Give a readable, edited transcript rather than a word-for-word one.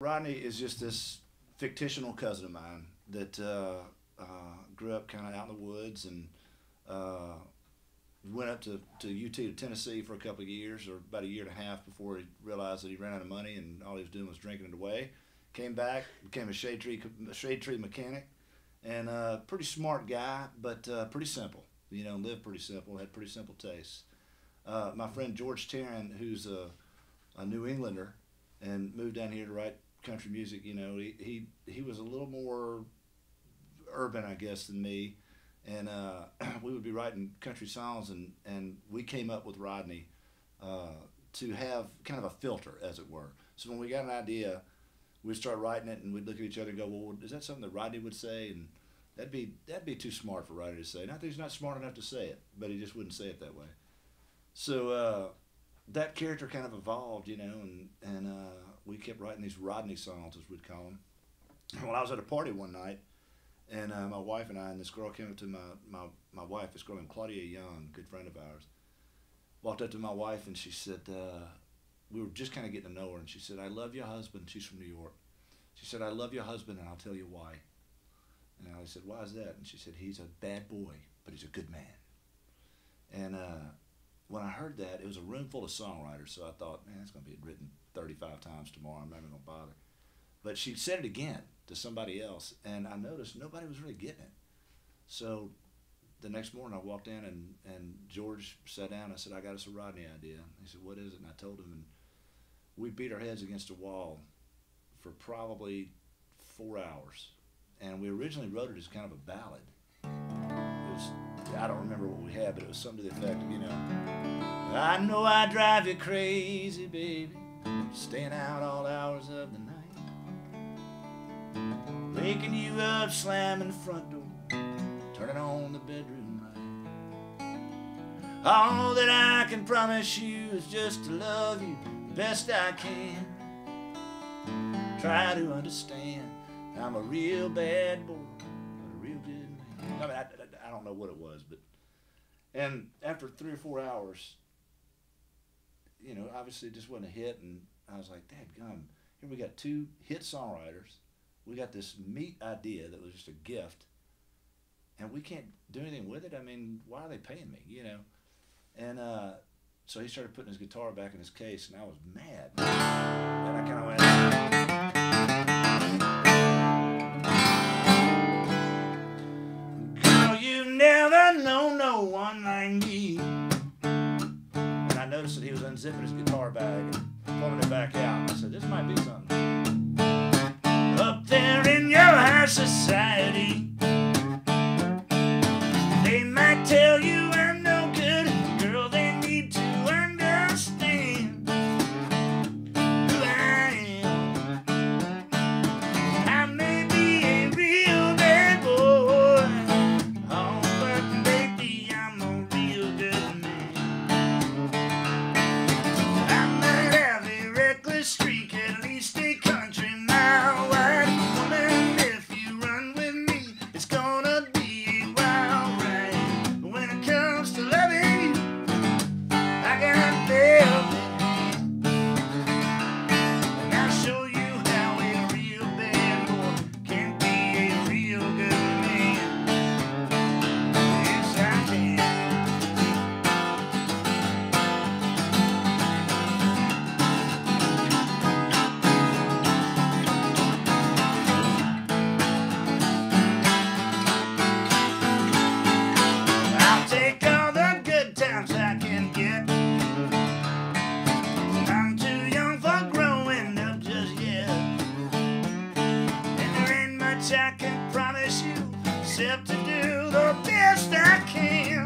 Rodney is just this fictional cousin of mine that grew up kind of out in the woods and uh, went up to UT to Tennessee for a couple of years, or about a year and a half, before he realized that he ran out of money and all he was doing was drinking it away. Came back, became a shade tree mechanic, and pretty smart guy, but pretty simple. You know, lived pretty simple, had pretty simple tastes. My friend George Taryn, who's a New Englander and moved down here to write country music, you know, he was a little more urban, I guess, than me, and we would be writing country songs, and we came up with Rodney to have kind of a filter, as it were. So when we got an idea, we'd start writing it, and we'd look at each other and go, well, is that something that Rodney would say? And that'd be too smart for Rodney to say. Not that he's not smart enough to say it, but he just wouldn't say it that way. So that character kind of evolved, you know, and we kept writing these Rodney songs, as we'd call them. Well, I was at a party one night, and my wife and I, and this girl came up to my wife, this girl named Claudia Young, a good friend of ours, walked up to my wife, and she said, we were just kind of getting to know her, and she said, I love your husband. She's from New York. She said, I love your husband, and I'll tell you why. And I said, why is that? And she said, he's a bad boy, but he's a good man. And when I heard that, it was a room full of songwriters, so I thought, man, it's going to be written 35 times tomorrow. I'm not even going to bother. But she said it again to somebody else, and I noticed nobody was really getting it. So the next morning I walked in, and George sat down. I said, I got us a Rodney idea. He said, what is it? And I told him, and we beat our heads against a wall for probably 4 hours. And we originally wrote it as kind of a ballad. It was, I don't remember what we had, but it was something to the effect of, you know I drive you crazy, baby, staying out all hours of the night, waking you up, slamming the front door, turning on the bedroom light. All that I can promise you is just to love you the best I can. Try to understand, I'm a real bad boy, but a real good man. I mean, I don't know what it was, but... And after 3 or 4 hours, you know, obviously it just wasn't a hit, and I was like, dadgum, here we got 2 hit songwriters. We got this neat idea that was just a gift, and we can't do anything with it. I mean, why are they paying me, you know? And so he started putting his guitar back in his case, and I was mad. And I kind of went, girl, you never know no one like me. And I noticed that he was unzipping his guitar bag and pulling it back out. And I said, this might be something. Up there in your high society, they might tell you I'm no good. Girl, they need to understand who I am. I may be a real bad boy, oh, but baby, I'm a real good man. I might have a reckless streak, at least a country mile wide. Woman, if you run with me, it's gonna be a wild ride. But when it comes to loving you, I got velvet. And I'll show you how a real bad boy can be a real good man. Yes, I can. I'll take all the good times I can get. I'm too young for growing up just yet. And there ain't much I can promise you, except to do the best I can.